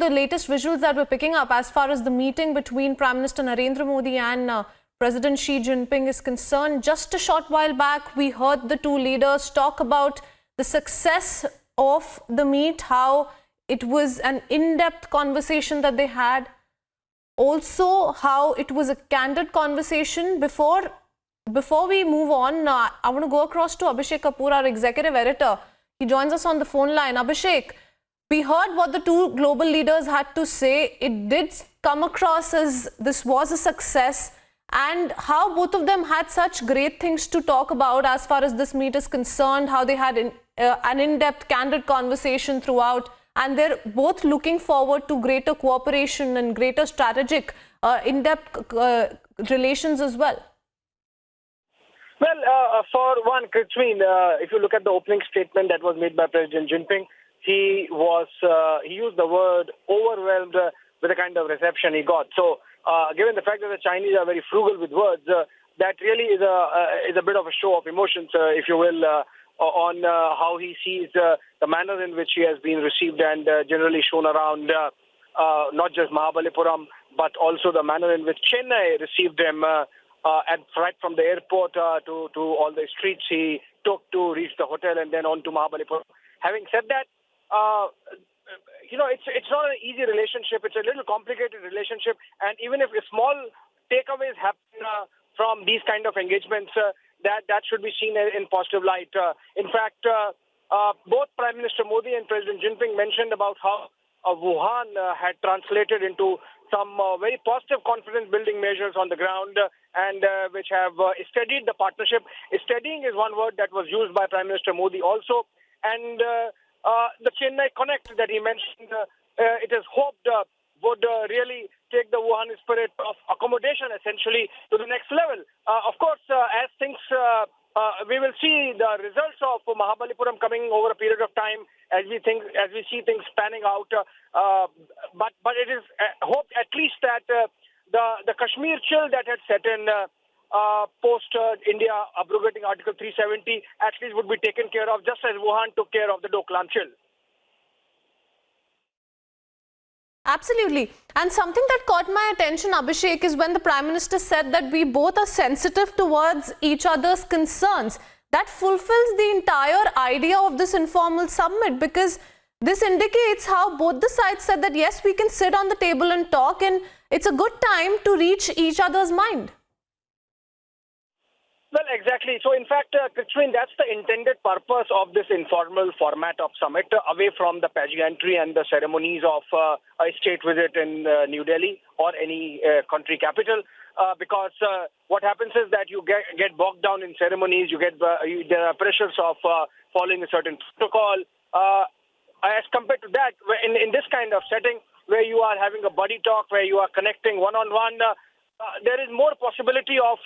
the latest visuals that we're picking up as far as the meeting between Prime Minister Narendra Modi and President Xi Jinping is concerned. Just a short while back, we heard the two leaders talk about the success of the meet, how it was an in-depth conversation that they had. Also, how it was a candid conversation. Before we move on, I want to go across to Abhishek Kapoor, our executive editor. He joins us on the phone line. Abhishek, we heard what the two global leaders had to say. It did come across as this was a success, and how both of them had such great things to talk about as far as this meet is concerned, how they had an in-depth, candid conversation throughout, and they're both looking forward to greater cooperation and greater strategic, in-depth relations as well. Well, for one, Krithween, if you look at the opening statement that was made by President Jinping, he used the word overwhelmed with the kind of reception he got. So, given the fact that the Chinese are very frugal with words, that really is a bit of a show of emotions, if you will, on how he sees the manner in which he has been received and generally shown around not just Mahabalipuram, but also the manner in which Chennai received him. And right from the airport to all the streets he took to reach the hotel and then on to Mahabalipuram. Having said that, it's not an easy relationship. It's a little complicated relationship. And even if small takeaways happen from these kind of engagements, that should be seen in positive light. In fact, both Prime Minister Modi and President Jinping mentioned about how Wuhan had translated into some very positive confidence-building measures on the ground and which have steadied the partnership. Steadying is one word that was used by Prime Minister Modi also. And the Chennai Connect that he mentioned, it is hoped would really take the Wuhan spirit of accommodation essentially to the next level. Of course, as things we will see the results of Mahabalipuram coming over a period of time as we see things panning out. But it is hoped at least that the Kashmir chill that had set in post India abrogating Article 370 at least would be taken care of, just as Wuhan took care of the Doklam chill. Absolutely. And something that caught my attention, Abhishek, is when the Prime Minister said that we both are sensitive towards each other's concerns. That fulfills the entire idea of this informal summit, because this indicates how both the sides said that yes, we can sit on the table and talk, and it's a good time to reach each other's mind. Well, exactly. So, in fact, Krithween, that's the intended purpose of this informal format of summit, away from the pageantry and the ceremonies of a state visit in New Delhi or any country capital. Because what happens is that you get bogged down in ceremonies, there are pressures of following a certain protocol. As compared to that, in this kind of setting, where you are having a buddy talk, where you are connecting one-on-one, there is more possibility of,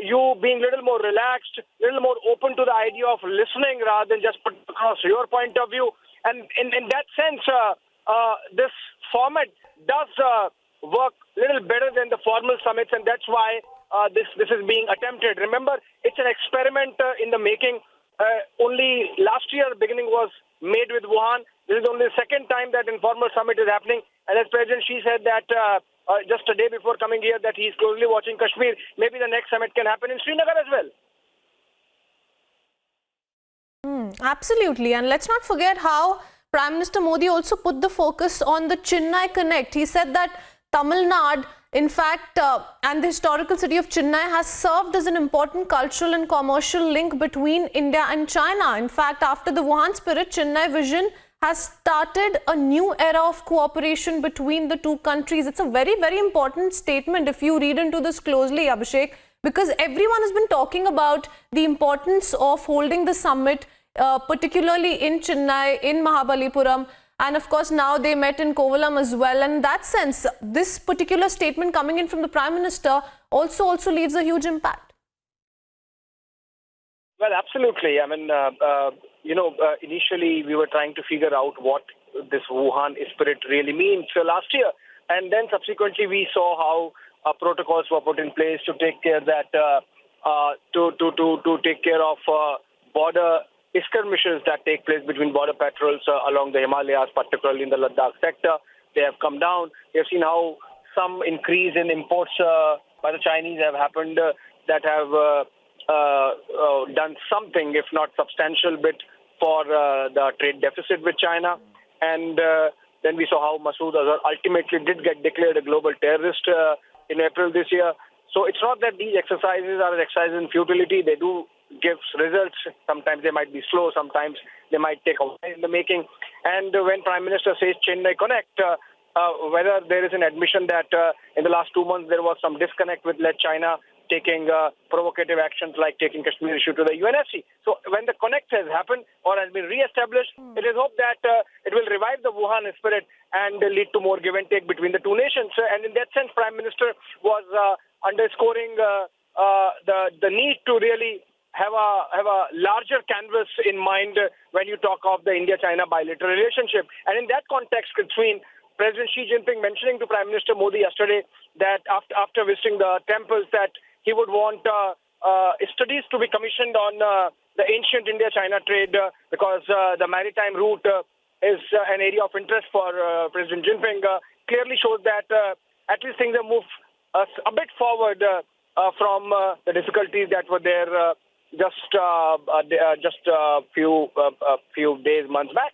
you being a little more relaxed, a little more open to the idea of listening rather than just put across your point of view. And in that sense, this format does work a little better than the formal summits, and that's why this is being attempted. Remember, it's an experiment in the making. Only last year, the beginning was made with Wuhan. This is only the second time that informal summit is happening. And as President Xi said that just a day before coming here, that he's closely watching Kashmir, maybe the next summit can happen in Srinagar as well. Absolutely. And let's not forget how Prime Minister Modi also put the focus on the Chennai Connect. He said that Tamil Nadu, in fact, and the historical city of Chennai has served as an important cultural and commercial link between India and China. In fact, after the Wuhan Spirit, Chennai Vision has started a new era of cooperation between the two countries. It's a very, very important statement if you read into this closely, Abhishek, because everyone has been talking about the importance of holding the summit, particularly in Chennai, in Mahabalipuram. And of course, now they met in Kovalam as well. And in that sense, this particular statement coming in from the Prime Minister also leaves a huge impact. Well, absolutely. I mean, initially we were trying to figure out what this Wuhan spirit really means last year. And then subsequently we saw how protocols were put in place to take care that to take care of border skirmishes that take place between border patrols along the Himalayas, particularly in the Ladakh sector. They have come down. We have seen how some increase in imports by the Chinese have happened that have done something, if not substantial bit, for the trade deficit with China. And then we saw how Masood Azhar ultimately did get declared a global terrorist in April this year. So it's not that these exercises are an exercise in futility. They do give results. Sometimes they might be slow. Sometimes they might take a while in the making. And when Prime Minister says Chennai Connect, whether there is an admission that in the last 2 months there was some disconnect with China taking provocative actions like taking Kashmir issue to the UNFC. So when the connect has happened or has been re-established, it is hoped that it will revive the Wuhan spirit and lead to more give and take between the two nations. And in that sense, Prime Minister was underscoring the need to really have a larger canvas in mind when you talk of the India-China bilateral relationship. And in that context, between President Xi Jinping mentioning to Prime Minister Modi yesterday that after visiting the temples that he would want studies to be commissioned on the ancient India-China trade because the maritime route is an area of interest for President Jinping, clearly shows that at least things have moved a bit forward from the difficulties that were there just a few days, months back.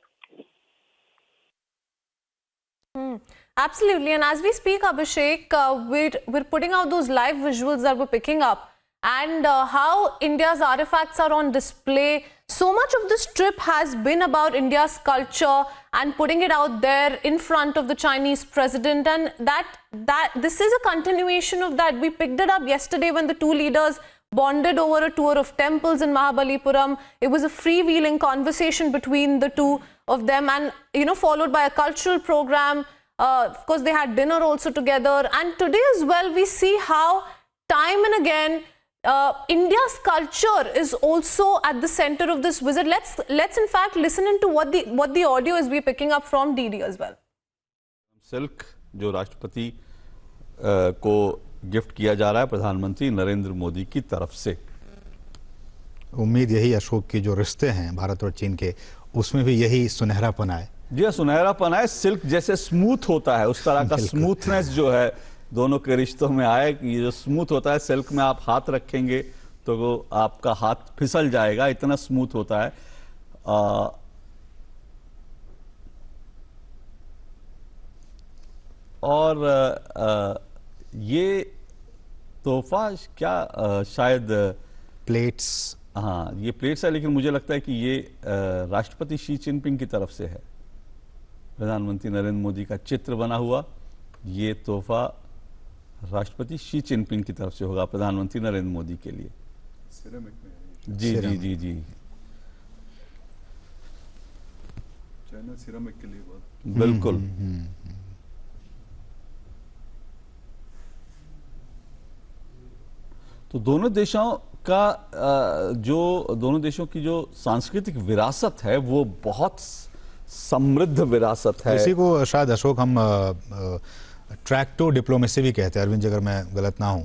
Absolutely. And as we speak, Abhishek, we're putting out those live visuals that we're picking up, and how India's artifacts are on display. So much of this trip has been about India's culture and putting it out there in front of the Chinese president, and that this is a continuation of that. We picked it up yesterday when the two leaders bonded over a tour of temples in Mahabalipuram. It was a freewheeling conversation between the two of them, and followed by a cultural program. Of course, they had dinner also together. And today as well, we see how time and again India's culture is also at the center of this visit. Let's in fact listen into what the audio is we're picking up from DD as well. Silk जो राष्ट्रपति को gift किया जा रहा है प्रधानमंत्री नरेंद्र मोदी की तरफ से। उम्मीद यही अशोक की जो रिश्ते हैं भारत और चीन के, उसमें भी यही सुनहरापन आए। जी सुनहरापन आए, सिल्क जैसे स्मूथ होता है उस तरह का स्मूथनेस जो है दोनों के रिश्तों में आए। ये जो स्मूथ होता है, सिल्क में आप हाथ रखेंगे तो वो आपका हाथ फिसल जाएगा, इतना स्मूथ होता है। और ये तोहफा क्या शायद प्लेट्स, हाँ ये प्लेट्स है, लेकिन मुझे लगता है कि ये राष्ट्रपति शी जिनपिंग की तरफ से है। प्रधानमंत्री नरेंद्र मोदी का चित्र बना हुआ ये तोहफा राष्ट्रपति शी जिनपिंग की तरफ से होगा प्रधानमंत्री नरेंद्र मोदी के लिए। जी जी जी जी चाइना सिरेमिक के लिए बहुत बिल्कुल। तो दोनों देशों की जो सांस्कृतिक विरासत है वो बहुत समृद्ध विरासत है। इसी को शायद अशोक हम ट्रैक टू डिप्लोमेसी भी कहते हैं, अरविंद जी अगर मैं गलत ना हूँ।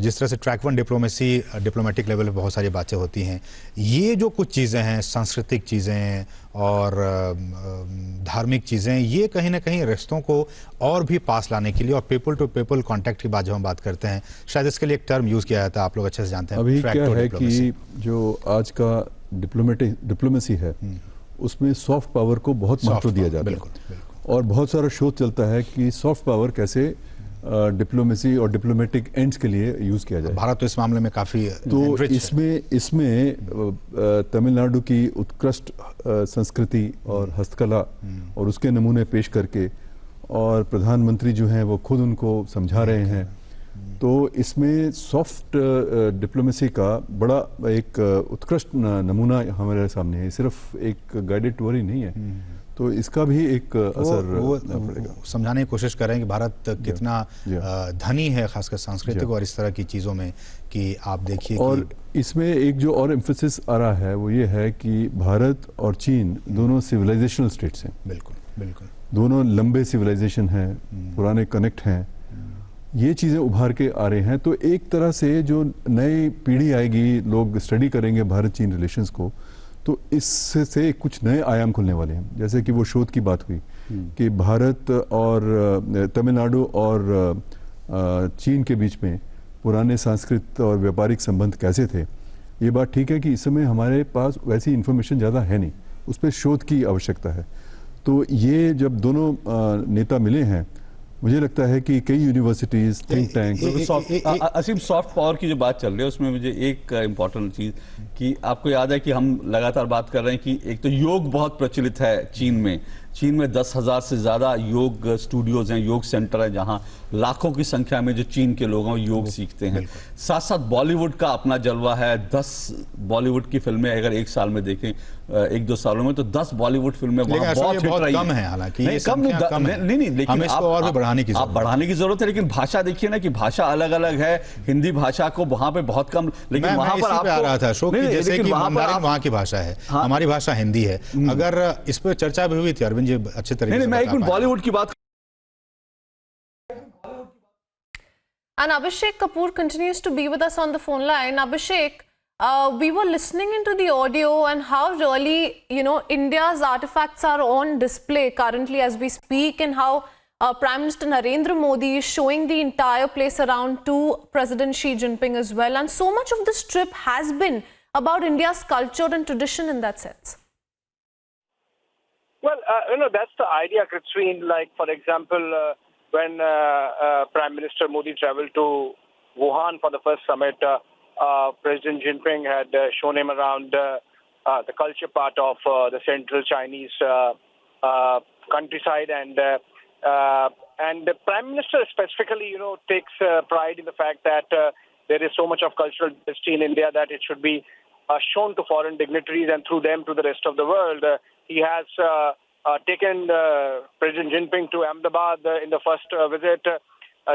जिस तरह से track one diplomacy diplomatic level पे बहुत सारी बातें होती हैं, ये जो कुछ चीज़ें हैं, सांस्कृतिक चीज़ें और धार्मिक चीज़ें, ये कहीं ना कहीं रिश्तों को और भी पास लाने के लिए और पीपल टू पीपल कॉन्टैक्ट की बात जब हम बात करते हैं, शायद इसके लिए एक टर्म यूज़ किया जाता है, आप लोग अच्छे से जानते हैं। अभी क्या है कि जो आज का डिप्लोमेसी है उसमें सॉफ्ट पावर को बहुत महत्व दिया जाता है और बहुत सारा शोध चलता है कि सॉफ्ट पावर कैसे डिप्लोमेसी और डिप्लोमेटिक एंड्स के लिए यूज किया जाए। भारत तो इस मामले में काफी तो इसमें तमिलनाडु की उत्कृष्ट संस्कृति और हस्तकला और उसके नमूने पेश करके और प्रधानमंत्री जो हैं वो खुद उनको समझा रहे हैं, तो इसमें सॉफ्ट डिप्लोमेसी का बड़ा एक उत्कृष्ट नमूना हमारे सामने है। सिर्फ एक गाइडेड टूर ही नहीं है, तो इसका भी एक असर वो समझाने की कोशिश कर रहे हैं कि भारत कितना धनी है खासकर सांस्कृतिक और इस तरह की चीज़ों में, कि आप देखिए। और इसमें एक जो और एम्फेसिस आ रहा है वो ये है कि भारत और चीन दोनों सिविलाइजेशनल स्टेट्स हैं। बिल्कुल बिल्कुल, दोनों लंबे सिविलाइजेशन हैं, पुराने कनेक्ट हैं, ये चीज़ें उभार के आ रहे हैं। तो एक तरह से जो नई पीढ़ी आएगी, लोग स्टडी करेंगे भारत चीन रिलेशंस को, तो इससे कुछ नए आयाम खुलने वाले हैं। जैसे कि वो शोध की बात हुई कि भारत और तमिलनाडु और चीन के बीच में पुराने सांस्कृतिक और व्यापारिक संबंध कैसे थे। ये बात ठीक है कि इस समय हमारे पास वैसी इंफॉर्मेशन ज़्यादा है नहीं, उस पर शोध की आवश्यकता है। तो ये जब दोनों नेता मिले हैं, मुझे लगता है कि कई यूनिवर्सिटीज, थिंक टैंक, असीम सॉफ्ट पावर की जो बात चल रही है उसमें मुझे एक इम्पॉर्टेंट चीज कि आपको याद है कि हम लगातार बात कर रहे हैं कि एक तो योग बहुत प्रचलित है चीन में 10,000 से ज्यादा योग स्टूडियोज हैं, योग सेंटर है, जहां लाखों की संख्या में जो चीन के लोग हैं योग सीखते हैं। साथ साथ बॉलीवुड का अपना जलवा है। 10 बॉलीवुड की फिल्में अगर एक साल में देखें, 1-2 सालों में, तो 10 बॉलीवुड फिल्में वहां बहुत हिट रही कम है। हालांकि नहीं, कम नहीं, लेकिन हमें इसको और भी बढ़ाने की जरूरत है। लेकिन भाषा देखिए ना कि भाषा अलग अलग है। हिंदी भाषा को वहां पे बहुत कम, लेकिन वहां पर आपको आ रहा था शो की, जैसे कि वहां की भाषा है, हमारी भाषा हिंदी है। अगर इस पर चर्चा भी हुई थी, अरविंद जी अच्छे तरीके से मैं एक बॉलीवुड की बात। And Abhishek Kapoor continues to be with us on the phone line. Abhishek, we were listening into the audio and how really, India's artifacts are on display currently as we speak, and how Prime Minister Narendra Modi is showing the entire place around to President Xi Jinping as well. And so much of this trip has been about India's culture and tradition in that sense. Well, that's the idea, Katrine. Like, for example, when Prime Minister Modi traveled to Wuhan for the first summit, President Jinping had shown him around the culture part of the central Chinese countryside, and the Prime Minister specifically, takes pride in the fact that there is so much of cultural diversity in India that it should be shown to foreign dignitaries and through them to the rest of the world. He has taken President Jinping to Ahmedabad in the first visit.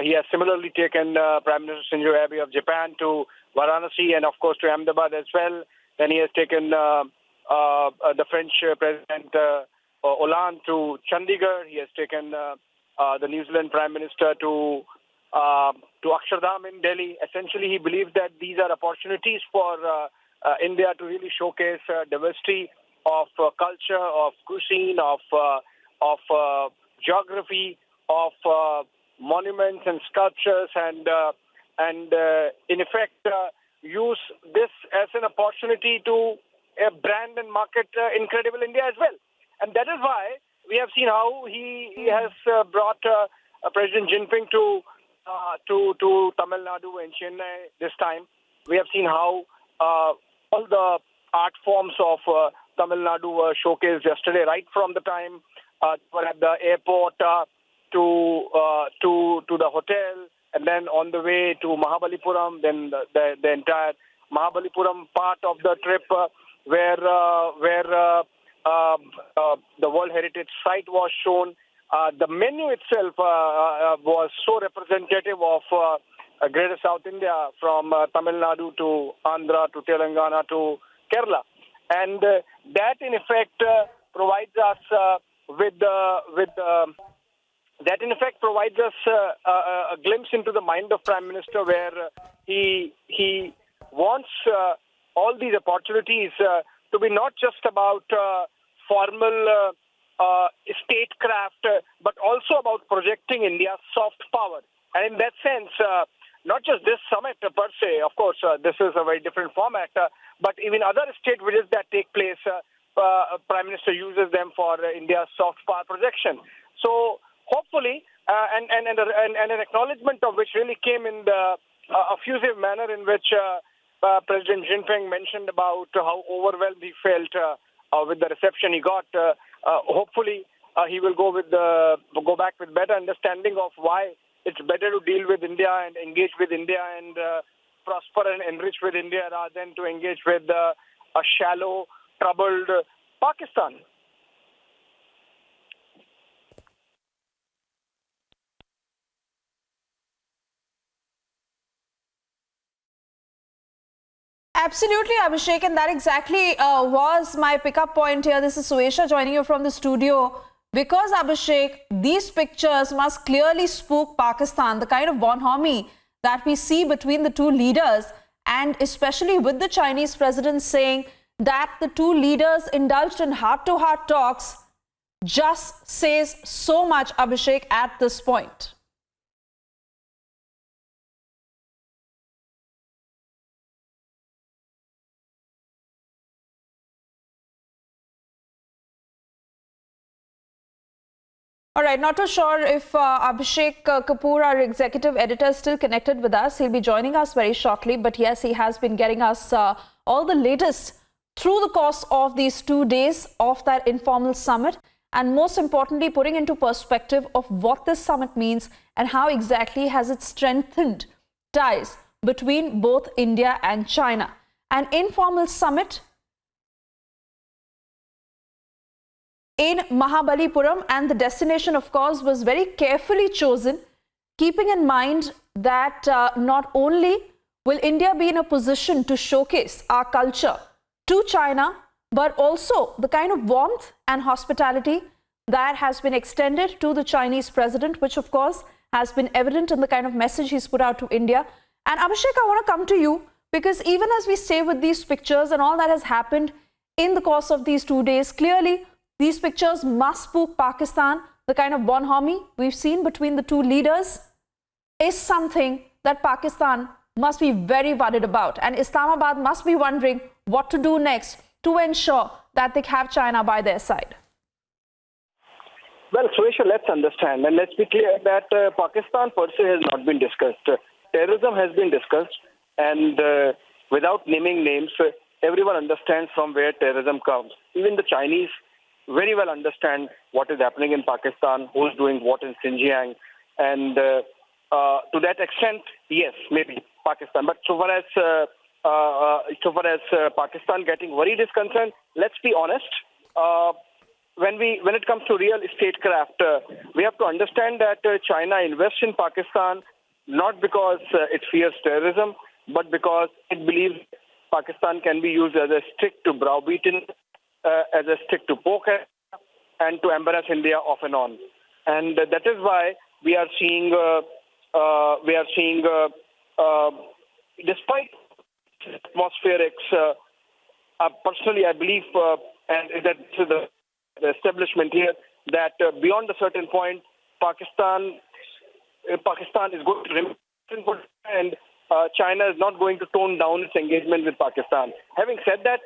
He has similarly taken Prime Minister Shinzo Abe of Japan to Varanasi and, of course, to Ahmedabad as well. Then he has taken the French President Hollande to Chandigarh. He has taken the New Zealand Prime Minister to Akshardham in Delhi. Essentially, he believes that these are opportunities for India to really showcase diversity of culture, of cuisine, of geography, of monuments and sculptures, and in effect use this as an opportunity to brand and market incredible India as well. And that is why we have seen how he has brought President Jinping to Tamil Nadu and Chennai this time. We have seen how all the art forms of Tamil Nadu were showcased yesterday, right from the time we're at the airport to the hotel, and then on the way to Mahabalipuram, then the entire Mahabalipuram part of the trip where the World Heritage Site was shown. The menu itself was so representative of Greater South India, from Tamil Nadu to Andhra to Telangana to Kerala. And that, in effect, provides us a glimpse into the mind of Prime Minister, where he wants all these opportunities to be not just about formal statecraft, but also about projecting India's soft power. And in that sense, not just this summit per se, of course, this is a very different format, but even other state visits that take place, Prime Minister uses them for India's soft power projection. So hopefully, and an acknowledgement of which really came in the effusive manner in which President Jinping mentioned about how overwhelmed he felt with the reception he got. Hopefully, he will go back with better understanding of why it's better to deal with India and engage with India and prosper and enrich with India rather than to engage with a shallow, troubled Pakistan. Absolutely, Abhishek, and that exactly was my pickup point here. This is Suesha joining you from the studio. Because, Abhishek, these pictures must clearly spook Pakistan, the kind of bonhomie that we see between the two leaders, and especially with the Chinese president saying that the two leaders indulged in heart-to-heart talks just says so much, Abhishek, at this point. All right, not too sure if Abhishek Kapoor, our executive editor, is still connected with us. He'll be joining us very shortly. But yes, he has been getting us all the latest through the course of these 2 days of that informal summit. And most importantly, putting into perspective of what this summit means and how exactly has it strengthened ties between both India and China. An informal summit in Mahabalipuram, and the destination, of course, was very carefully chosen, keeping in mind that not only will India be in a position to showcase our culture to China, but also the kind of warmth and hospitality that has been extended to the Chinese president, which of course has been evident in the kind of message he's put out to India. And Abhishek, I want to come to you, because even as we stay with these pictures and all that has happened in the course of these 2 days, clearly these pictures must spook Pakistan. The kind of bonhomie we've seen between the two leaders is something that Pakistan must be very worried about. And Islamabad must be wondering what to do next to ensure that they have China by their side. Well, Suesha, let's understand and let's be clear that Pakistan per se has not been discussed. Terrorism has been discussed, and without naming names, everyone understands from where terrorism comes. Even the Chinese very well understand what is happening in Pakistan, who is doing what in Xinjiang, and to that extent, yes, maybe Pakistan. But so far as Pakistan getting worried is concerned, let's be honest. When it comes to real statecraft, we have to understand that China invests in Pakistan not because it fears terrorism, but because it believes Pakistan can be used as a stick to browbeaten, as a stick to poke at, and to embarrass India off and on. And that is why we are seeing, despite atmospherics, personally I believe, and that this is the establishment here, that beyond a certain point, Pakistan is going to remain good, and China is not going to tone down its engagement with Pakistan. Having said that,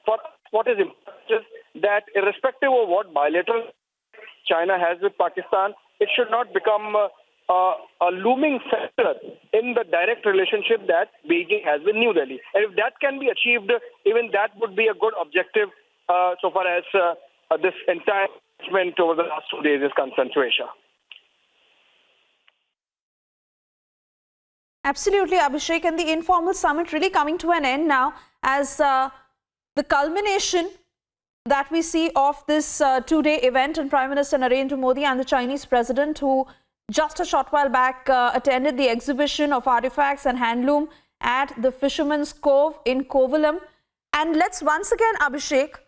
for what is important is that irrespective of what bilateral China has with Pakistan, it should not become a looming factor in the direct relationship that Beijing has with New Delhi. And if that can be achieved, even that would be a good objective so far as this entire event over the last 2 days is concerned, Suesha. Absolutely, Abhishek, and the informal summit really coming to an end now, as the culmination that we see of this two-day event, and Prime Minister Narendra Modi and the Chinese president, who just a short while back attended the exhibition of artifacts and handloom at the Fisherman's Cove in Kovalam. And let's once again, Abhishek,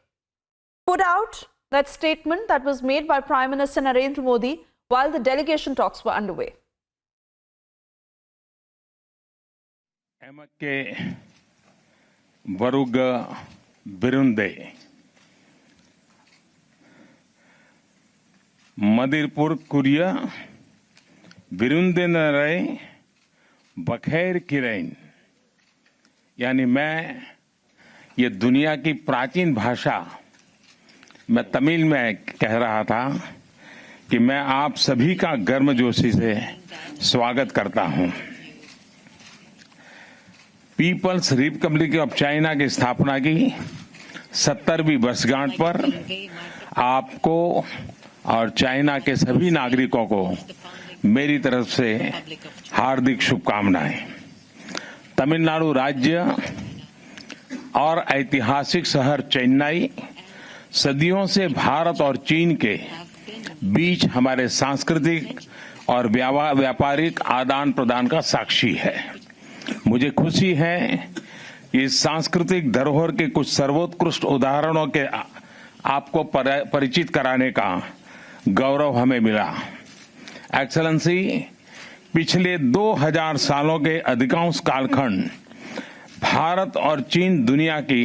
put out that statement that was made by Prime Minister Narendra Modi while the delegation talks were underway. Emake Varuga Birunde Madirpur Kuria Birunde Narai Bakhair Kirain, यानी मैं ये दुनिया की प्राचीन भाषा मैं तमिल में कह रहा था कि मैं आप सभी का गर्मजोशी से स्वागत करता हूं। पीपल्स रिपब्लिक ऑफ चाइना की स्थापना की 70वीं वर्षगांठ पर आपको और चाइना के सभी नागरिकों को मेरी तरफ से हार्दिक शुभकामनाएं। तमिलनाडु राज्य और ऐतिहासिक शहर चेन्नई सदियों से भारत और चीन के बीच हमारे सांस्कृतिक और व्यापारिक आदान प्रदान का साक्षी है। मुझे खुशी है कि इस सांस्कृतिक धरोहर के कुछ सर्वोत्कृष्ट उदाहरणों के आपको परिचित कराने का गौरव हमें मिला। एक्सेलेंसी, पिछले 2000 सालों के अधिकांश कालखंड भारत और चीन दुनिया की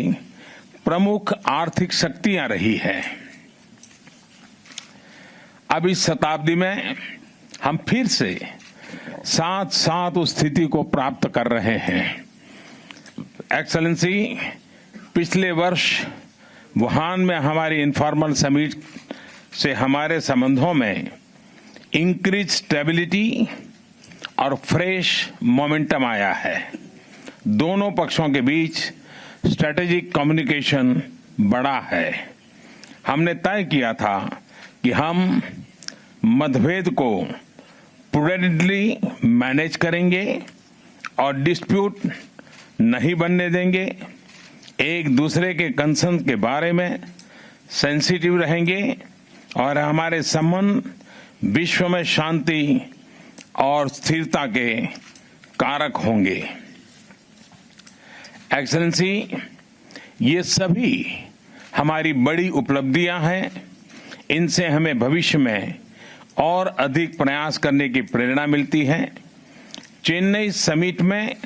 प्रमुख आर्थिक शक्तियां रही है। अब इस शताब्दी में हम फिर से साथ साथ उस स्थिति को प्राप्त कर रहे हैं। एक्सेलेंसी, पिछले वर्ष वुहान में हमारी इनफॉर्मल समिट से हमारे संबंधों में इंक्रीज स्टेबिलिटी और फ्रेश मोमेंटम आया है। दोनों पक्षों के बीच स्ट्रेटेजिक कम्युनिकेशन बढ़ा है। हमने तय किया था कि हम मतभेद को प्रूडेंटली मैनेज करेंगे और डिस्प्यूट नहीं बनने देंगे। एक दूसरे के कंसर्न के बारे में सेंसिटिव रहेंगे और हमारे संबंध विश्व में शांति और स्थिरता के कारक होंगे। एक्सेलेंसी, ये सभी हमारी बड़ी उपलब्धियां हैं। इनसे हमें भविष्य में और अधिक प्रयास करने की प्रेरणा मिलती है। चेन्नई समिट में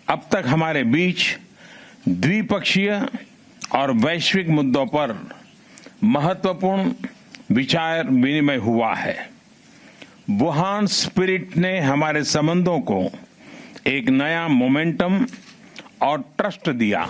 अब तक हमारे बीच द्विपक्षीय और वैश्विक मुद्दों पर महत्वपूर्ण विचार विनिमय हुआ है। वुहान स्पिरिट ने हमारे संबंधों को एक नया मोमेंटम और ट्रस्ट दिया।